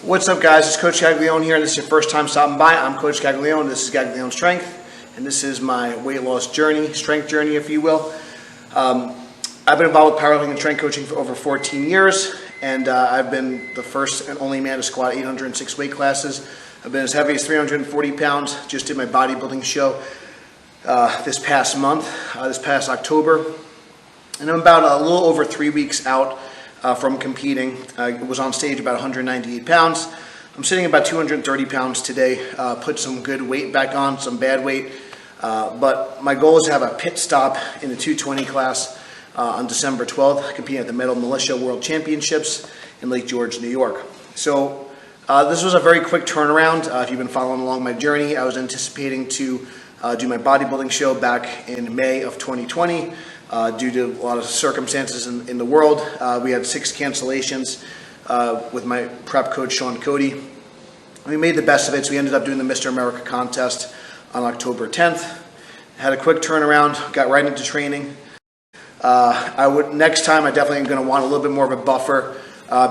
What's up, guys? It's Coach Gaglione here. This is your first time stopping by. I'm Coach Gaglione. This is Gaglione Strength, and this is my weight loss journey, strength journey, if you will. I've been involved with powerlifting and strength coaching for over 14 years, and I've been the first and only man to squat 806 weight classes. I've been as heavy as 340 pounds. Just did my bodybuilding show this past month, this past October, and I'm about a little over 3 weeks out from competing. I was on stage about 198 pounds. I'm sitting about 230 pounds today. Put some good weight back on, some bad weight. But my goal is to have a pit stop in the 220 class on December 12th, competing at the Metal Militia World Championships in Lake George, New York. So this was a very quick turnaround. If you've been following along my journey, I was anticipating to do my bodybuilding show back in May of 2020. Due to a lot of circumstances in the world. We had 6 cancellations with my prep coach, Sean Cody. We made the best of it, so we ended up doing the Mr. America contest on October 10th. Had a quick turnaround, got right into training. Next time, I definitely am going to want a little bit more of a buffer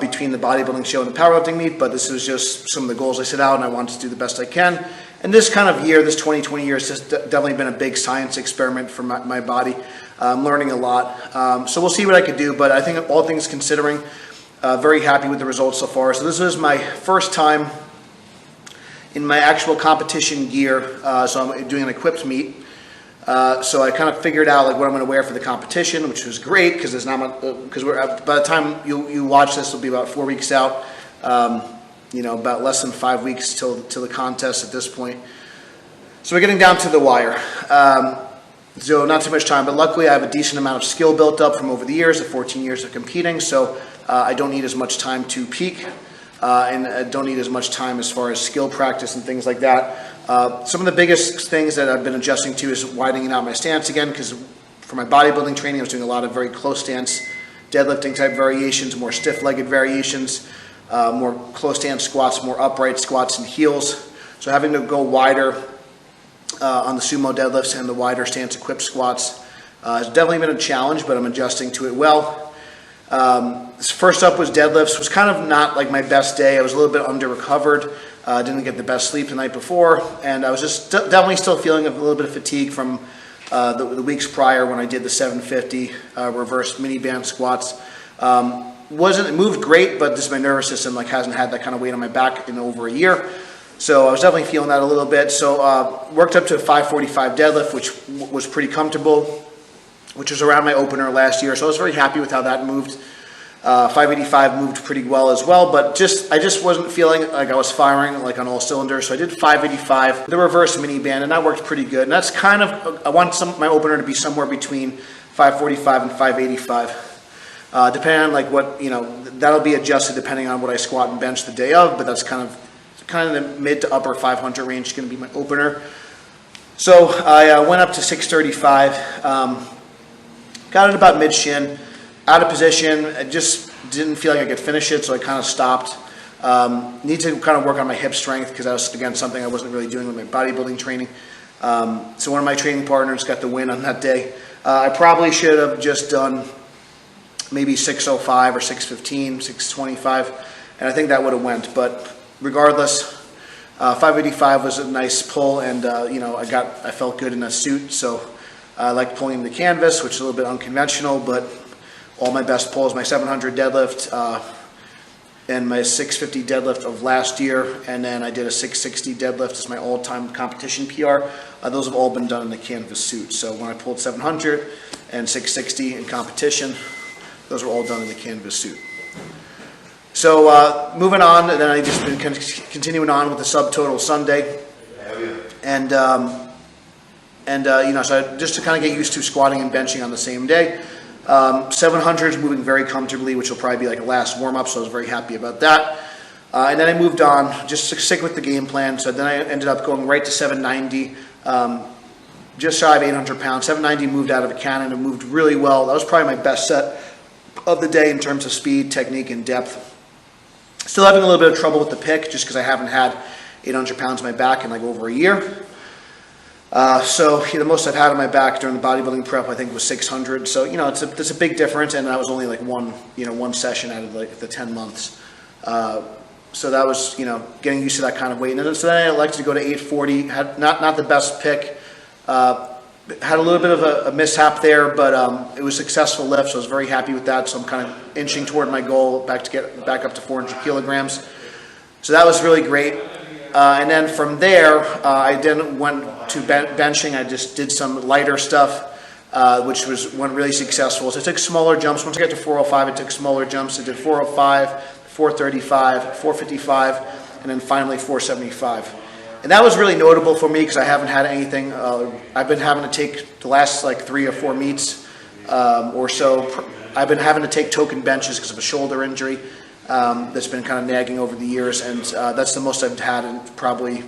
between the bodybuilding show and the powerlifting meet, but this was just some of the goals I set out, and I wanted to do the best I can. And this kind of year, this 2020 year, has just definitely been a big science experiment for my body. I'm learning a lot. So we'll see what I could do, but I think all things considering, very happy with the results so far. So this was my first time in my actual competition gear. So I'm doing an equipped meet. So I kind of figured out like what I'm going to wear for the competition, which was great because there's not because by the time you watch this, it'll be about 4 weeks out. About less than 5 weeks till the contest at this point. So we're getting down to the wire. So not too much time, but luckily I have a decent amount of skill built up from over the years, the 14 years of competing, so I don't need as much time to peak, and I don't need as much time as far as skill practice and things like that. Some of the biggest things that I've been adjusting to is widening out my stance again, because for my bodybuilding training I was doing a lot of very close stance, deadlifting type variations, more stiff-legged variations, more close stance squats, more upright squats and heels. So having to go wider on the sumo deadlifts and the wider stance equipped squats has definitely been a challenge, but I'm adjusting to it well. First up was deadlifts. Was kind of not like my best day. I was a little bit under recovered. Didn't get the best sleep the night before, and I was just definitely still feeling a little bit of fatigue from the weeks prior when I did the 750 reverse mini band squats. It moved great, but just my nervous system hasn't had that kind of weight on my back in over a year. So I was definitely feeling that a little bit. So worked up to a 545 deadlift, which was pretty comfortable, which was around my opener last year. So I was very happy with how that moved. 585 moved pretty well as well, but I just wasn't feeling like I was firing on all cylinders. So I did 585, the reverse mini band, and that worked pretty good. And that's kind of, I want my opener to be somewhere between 545 and 585. Depending on what, that'll be adjusted depending on what I squat and bench the day of, but that's kind of the mid to upper 500 range is going to be my opener. So I went up to 635, got it about mid shin, out of position. I just didn't feel like I could finish it, so I kind of stopped. Need to kind of work on my hip strength because that was, again, something I wasn't really doing with my bodybuilding training. So one of my training partners got the win on that day. I probably should have just done maybe 605 or 615, 625, and I think that would have went, but regardless, 585 was a nice pull, and I felt good in that suit. So I like pulling the canvas, which is a little bit unconventional, but all my best pulls, my 700 deadlift and my 650 deadlift of last year, and then I did a 660 deadlift as my all-time competition PR. Those have all been done in the canvas suit. So when I pulled 700 and 660 in competition, those were all done in the canvas suit. So moving on, then I just been continuing on with the subtotal Sunday, and so just to kind of get used to squatting and benching on the same day. 700 is moving very comfortably, which will probably be like a last warm up. So I was very happy about that. And then I moved on just to stick with the game plan. So then I ended up going right to 790, just shy of 800 pounds. 790 moved out of a cannon and moved really well. That was probably my best set of the day in terms of speed, technique, and depth. Still having a little bit of trouble with the pick just because I haven't had 800 pounds on my back in over a year. So the most I've had on my back during the bodybuilding prep, I think, was 600. So it's a big difference, and that was only one session out of the 10 months. So that was, getting used to that kind of weight. And then, so then I elected to go to 840. Had not the best pick. Had a little bit of a mishap there, but it was a successful lift, so I was very happy with that. So I'm kind of inching toward my goal to get back up to 400 kilograms. So that was really great. And then from there, I then went to benching. I just did some lighter stuff, which went really successful. So I took smaller jumps. Once I got to 405, I took smaller jumps. I did 405, 435, 455, and then finally 475. And that was really notable for me because I haven't had anything. I've been having to take the last like 3 or 4 meets or so. I've been having to take token benches because of a shoulder injury that's been kind of nagging over the years, and that's the most I've had, and probably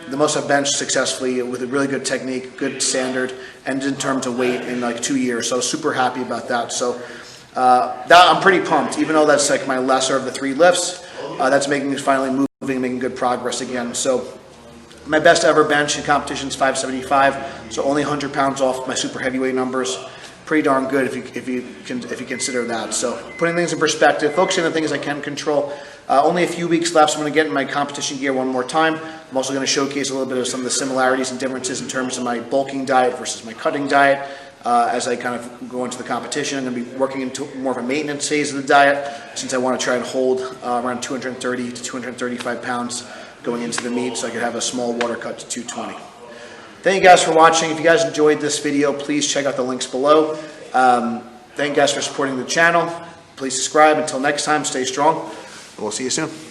the most I've benched successfully with a really good technique, good standard, and in terms of weight in like 2 years. So I was super happy about that. So that I'm pretty pumped, even though that's like my lesser of the 3 lifts. That's making me finally moving, making good progress again. So my best ever bench in competition is 575, so only 100 pounds off my super heavyweight numbers. Pretty darn good if you consider that. So putting things in perspective, focusing on things I can control. Only a few weeks left, so I'm going to get in my competition gear one more time. I'm also going to showcase a little bit of some of the similarities and differences in terms of my bulking diet versus my cutting diet. As I kind of go into the competition, I'm going to be working into more of a maintenance phase of the diet, since I want to try and hold around 230 to 235 pounds going into the meet, so I could have a small water cut to 220. Thank you guys for watching. If you guys enjoyed this video, please check out the links below. Thank you guys for supporting the channel. Please subscribe. Until next time, stay strong. We'll see you soon.